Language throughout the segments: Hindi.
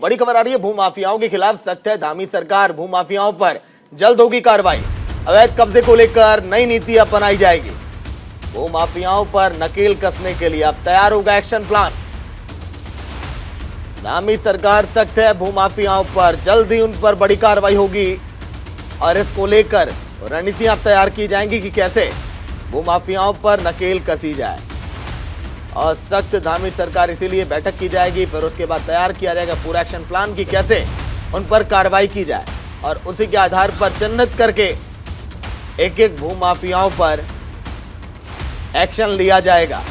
बड़ी खबर आ रही है, भूमाफियाओं के खिलाफ सख्त है धामी सरकार। भूमाफियाओं पर जल्द होगी कार्रवाई। अवैध कब्जे को लेकर नई नीति अपनाई जाएगी। भूमाफियाओं पर नकेल कसने के लिए अब तैयार होगा एक्शन प्लान। धामी सरकार सख्त है भूमाफियाओं पर, जल्द ही उन पर बड़ी कार्रवाई होगी और इसको लेकर रणनीतियां तैयार की जाएंगी कि कैसे भूमाफियाओं पर नकेल कसी जाए। और सख्त धामी सरकार इसीलिए बैठक की जाएगी, फिर उसके बाद तैयार किया जाएगा पूरा एक्शन प्लान कि कैसे उन पर कार्रवाई की जाए और उसी के आधार पर चिन्हित करके एक एक भूमाफियाओं पर एक्शन लिया जाएगा।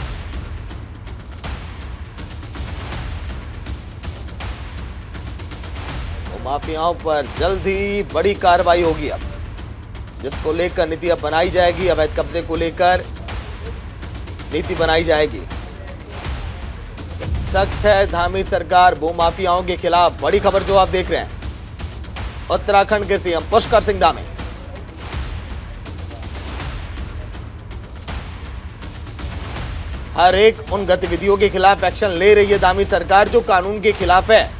भूमाफियाओं पर जल्द ही बड़ी कार्रवाई होगी अब, जिसको लेकर नीतियां बनाई जाएगी। अवैध कब्जे को लेकर नीति बनाई जाएगी। सख्त है धामी सरकार भूमाफियाओं के खिलाफ। बड़ी खबर जो आप देख रहे हैं, उत्तराखंड के सीएम पुष्कर सिंह धामी हर एक उन गतिविधियों के खिलाफ एक्शन ले रही है धामी सरकार जो कानून के खिलाफ है,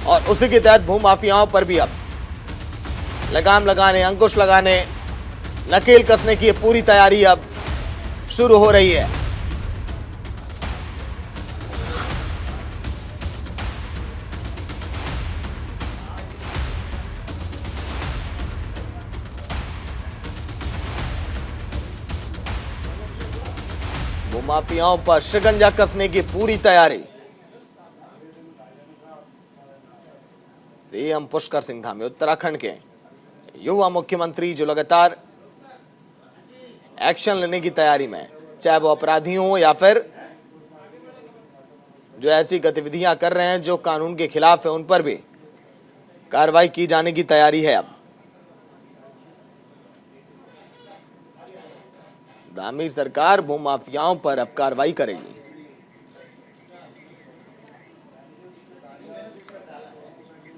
और उसी के तहत भूमाफियाओं पर भी अब लगाम लगाने, अंकुश लगाने, नकेल कसने की पूरी तैयारी अब शुरू हो रही है। भूमाफियाओं पर शिकंजा कसने की पूरी तैयारी। सीएम पुष्कर सिंह धामी उत्तराखंड के युवा मुख्यमंत्री जो लगातार एक्शन लेने की तैयारी में, चाहे वो अपराधी हो या फिर जो ऐसी गतिविधियां कर रहे हैं जो कानून के खिलाफ है, उन पर भी कार्रवाई की जाने की तैयारी है। अब धामी सरकार भूमाफियाओं पर अब कार्रवाई करेगी।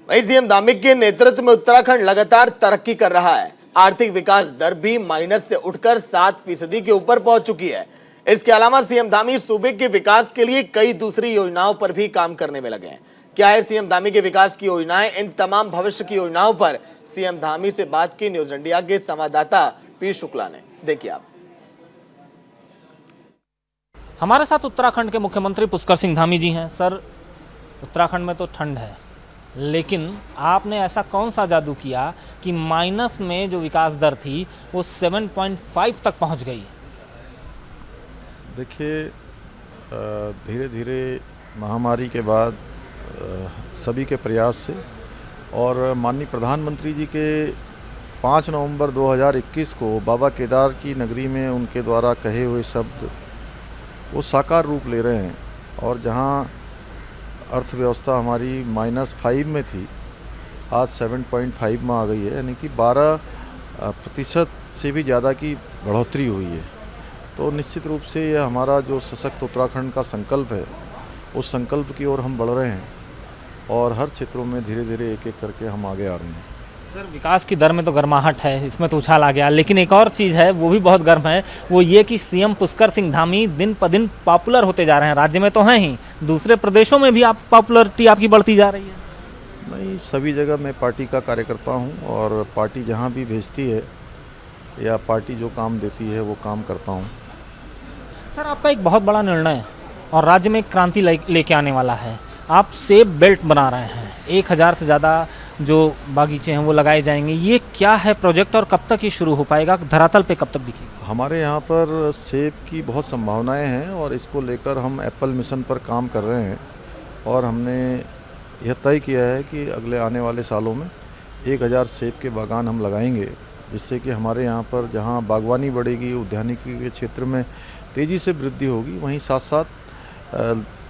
वहीं सीएम धामी के नेतृत्व में उत्तराखंड लगातार तरक्की कर रहा है। आर्थिक विकास दर भी माइनस से उठकर 7% के ऊपर पहुंच चुकी है। इसके अलावा सीएम धामी सूबे के विकास के लिए कई दूसरी योजनाओं पर भी काम करने में लगे हैं। क्या है सीएम धामी के विकास की योजनाएं? इन तमाम भविष्य की योजनाओं पर सीएम धामी से बात की न्यूज इंडिया के संवाददाता पी शुक्ला ने। देखिए आप। हमारे साथ उत्तराखंड के मुख्यमंत्री पुष्कर सिंह धामी जी हैं। सर, उत्तराखंड में तो ठंड है, लेकिन आपने ऐसा कौन सा जादू किया कि माइनस में जो विकास दर थी वो 7.5 तक पहुंच गई? देखिए, धीरे धीरे महामारी के बाद सभी के प्रयास से और माननीय प्रधानमंत्री जी के 5 नवंबर 2021 को बाबा केदार की नगरी में उनके द्वारा कहे हुए शब्द वो साकार रूप ले रहे हैं। और जहां अर्थव्यवस्था हमारी -5 में थी, आज 7.5 में आ गई है, यानी कि 12% से भी ज़्यादा की बढ़ोतरी हुई है। तो निश्चित रूप से यह हमारा जो सशक्त उत्तराखंड का संकल्प है, उस संकल्प की ओर हम बढ़ रहे हैं और हर क्षेत्रों में धीरे धीरे एक एक करके हम आगे आ रहे हैं। सर, विकास की दर में तो गर्माहट है, इसमें तो उछाल आ गया, लेकिन एक और चीज़ है वो भी बहुत गर्म है, वो ये कि सीएम पुष्कर सिंह धामी दिन पर दिन पॉपुलर होते जा रहे हैं। राज्य में तो हैं ही, दूसरे प्रदेशों में भी आप पॉपुलरिटी आपकी बढ़ती जा रही है। नहीं, सभी जगह मैं पार्टी का कार्यकर्ता हूं और पार्टी जहां भी भेजती है या पार्टी जो काम देती है वो काम करता हूं। सर, आपका एक बहुत बड़ा निर्णय और राज्य में एक क्रांति लेके आने वाला है। आप सेब बेल्ट बना रहे हैं, 1000 से ज़्यादा जो बागीचे हैं वो लगाए जाएंगे। ये क्या है प्रोजेक्ट और कब तक ये शुरू हो पाएगा? धरातल पे कब तक दिखेगा? हमारे यहाँ पर सेब की बहुत संभावनाएं हैं और इसको लेकर हम एप्पल मिशन पर काम कर रहे हैं और हमने यह तय किया है कि अगले आने वाले सालों में 1000 सेब के बागान हम लगाएंगे, जिससे कि हमारे यहाँ पर जहाँ बागवानी बढ़ेगी, उद्यानिकी के क्षेत्र में तेज़ी से वृद्धि होगी, वहीं साथ साथ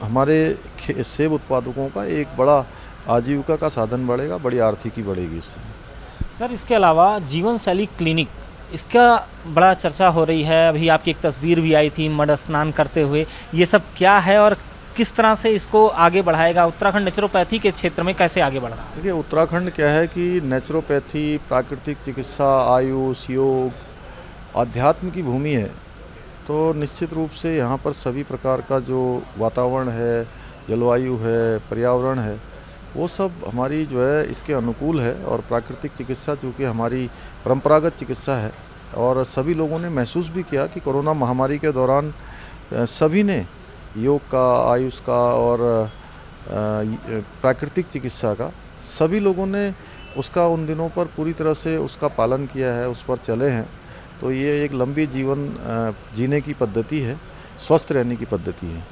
हमारे सेब उत्पादकों का एक बड़ा आजीविका का साधन बढ़ेगा, बड़ी आर्थिकी बढ़ेगी उससे। सर, इसके अलावा जीवन शैली क्लिनिक, इसका बड़ा चर्चा हो रही है। अभी आपकी एक तस्वीर भी आई थी मड स्नान करते हुए। ये सब क्या है और किस तरह से इसको आगे बढ़ाएगा? उत्तराखंड नेचुरोपैथी के क्षेत्र में कैसे आगे बढ़ रहा है? देखिए, उत्तराखंड क्या है कि नेचुरोपैथी, प्राकृतिक चिकित्सा, आयुष, योग, अध्यात्म की भूमि है। तो निश्चित रूप से यहाँ पर सभी प्रकार का जो वातावरण है, जलवायु है, पर्यावरण है, वो सब हमारी जो है इसके अनुकूल है। और प्राकृतिक चिकित्सा चूँकि हमारी परंपरागत चिकित्सा है, और सभी लोगों ने महसूस भी किया कि कोरोना महामारी के दौरान सभी ने योग का, आयुष का और प्राकृतिक चिकित्सा का सभी लोगों ने उसका उन दिनों पर पूरी तरह से उसका पालन किया है, उस पर चले हैं। तो ये एक लंबी जीवन जीने की पद्धति है, स्वस्थ रहने की पद्धति है।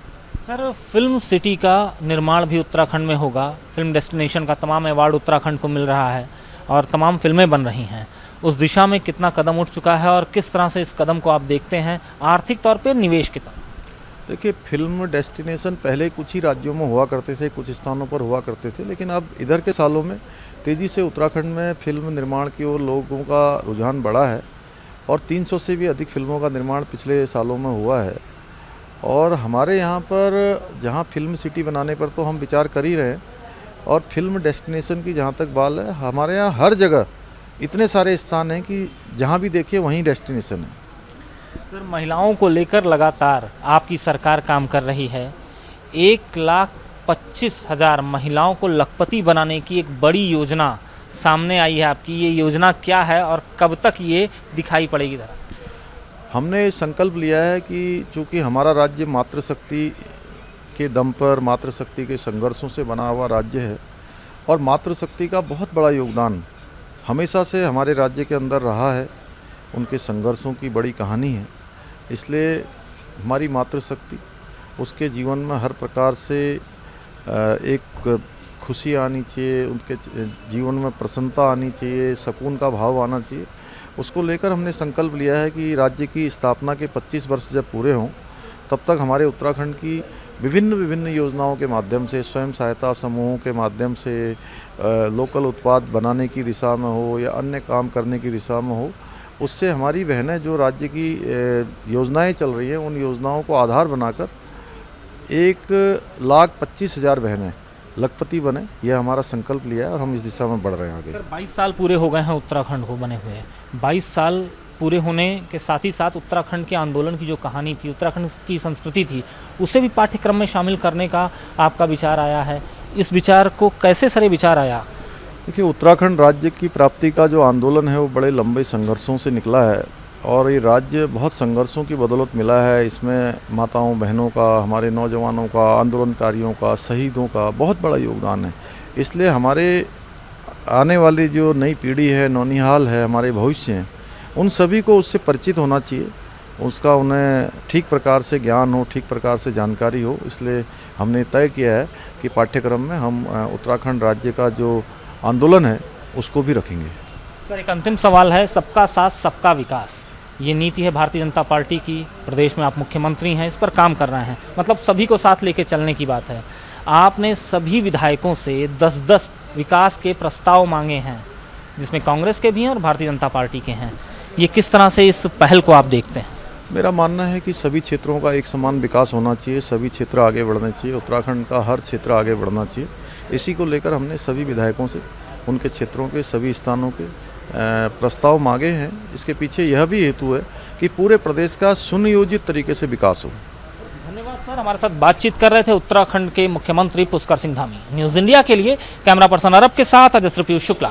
सर, फिल्म सिटी का निर्माण भी उत्तराखंड में होगा। फिल्म डेस्टिनेशन का तमाम अवार्ड उत्तराखंड को मिल रहा है और तमाम फिल्में बन रही हैं। उस दिशा में कितना कदम उठ चुका है और किस तरह से इस कदम को आप देखते हैं आर्थिक तौर पे, निवेश कितना? देखिए, फिल्म डेस्टिनेशन पहले कुछ ही राज्यों में हुआ करते थे, कुछ स्थानों पर हुआ करते थे, लेकिन अब इधर के सालों में तेज़ी से उत्तराखंड में फिल्म निर्माण की ओर लोगों का रुझान बढ़ा है और 300 से भी अधिक फिल्मों का निर्माण पिछले सालों में हुआ है। और हमारे यहाँ पर जहाँ फिल्म सिटी बनाने पर तो हम विचार कर ही रहे हैं, और फिल्म डेस्टिनेशन की जहाँ तक बात है, हमारे यहाँ हर जगह इतने सारे स्थान हैं कि जहाँ भी देखिए वहीं डेस्टिनेशन है। सर, महिलाओं को लेकर लगातार आपकी सरकार काम कर रही है। 1,25,000 महिलाओं को लखपति बनाने की एक बड़ी योजना सामने आई है आपकी। ये योजना क्या है और कब तक ये दिखाई पड़ेगी? धरा हमने संकल्प लिया है कि चूँकि हमारा राज्य मातृशक्ति के दम पर, मातृशक्ति के संघर्षों से बना हुआ राज्य है, और मातृशक्ति का बहुत बड़ा योगदान हमेशा से हमारे राज्य के अंदर रहा है। उनके संघर्षों की बड़ी कहानी है। इसलिए हमारी मातृशक्ति, उसके जीवन में हर प्रकार से एक खुशी आनी चाहिए, उनके जीवन में प्रसन्नता आनी चाहिए, सुकून का भाव आना चाहिए। उसको लेकर हमने संकल्प लिया है कि राज्य की स्थापना के 25 वर्ष जब पूरे हों तब तक हमारे उत्तराखंड की विभिन्न योजनाओं के माध्यम से, स्वयं सहायता समूहों के माध्यम से, लोकल उत्पाद बनाने की दिशा में हो या अन्य काम करने की दिशा में हो, उससे हमारी बहनें जो राज्य की योजनाएं चल रही हैं उन योजनाओं को आधार बनाकर 1,25,000 बहनें लखपति बने, यह हमारा संकल्प लिया है और हम इस दिशा में बढ़ रहे हैं आगे। सर, 22 साल पूरे हो गए हैं उत्तराखंड को बने हुए। 22 साल पूरे होने के साथ ही साथ उत्तराखंड के आंदोलन की जो कहानी थी, उत्तराखंड की संस्कृति थी, उसे भी पाठ्यक्रम में शामिल करने का आपका विचार आया है। इस विचार को कैसे सर विचार आया? देखिए, उत्तराखंड राज्य की प्राप्ति का जो आंदोलन है वो बड़े लंबे संघर्षों से निकला है और ये राज्य बहुत संघर्षों की बदौलत मिला है। इसमें माताओं बहनों का, हमारे नौजवानों का, आंदोलनकारियों का, शहीदों का बहुत बड़ा योगदान है। इसलिए हमारे आने वाली जो नई पीढ़ी है, नौनिहाल है, हमारे भविष्य हैं, उन सभी को उससे परिचित होना चाहिए, उसका उन्हें ठीक प्रकार से ज्ञान हो, ठीक प्रकार से जानकारी हो। इसलिए हमने तय किया है कि पाठ्यक्रम में हम उत्तराखंड राज्य का जो आंदोलन है उसको भी रखेंगे। सर, एक अंतिम सवाल है, सबका साथ सबका विकास, ये नीति है भारतीय जनता पार्टी की। प्रदेश में आप मुख्यमंत्री हैं, इस पर काम कर रहे हैं, मतलब सभी को साथ लेके चलने की बात है। आपने सभी विधायकों से 10-10 विकास के प्रस्ताव मांगे हैं, जिसमें कांग्रेस के भी हैं और भारतीय जनता पार्टी के हैं। ये किस तरह से इस पहल को आप देखते हैं? मेरा मानना है कि सभी क्षेत्रों का एक समान विकास होना चाहिए, सभी क्षेत्र आगे बढ़ने चाहिए, उत्तराखंड का हर क्षेत्र आगे बढ़ना चाहिए। इसी को लेकर हमने सभी विधायकों से उनके क्षेत्रों के सभी स्थानों के प्रस्ताव मांगे हैं। इसके पीछे यह भी हेतु है कि पूरे प्रदेश का सुनियोजित तरीके से विकास हो। धन्यवाद सर, हमारे साथ बातचीत कर रहे थे उत्तराखंड के मुख्यमंत्री पुष्कर सिंह धामी। न्यूज़ इंडिया के लिए कैमरा पर्सन अरब के साथ अजय पीयूष शुक्ला।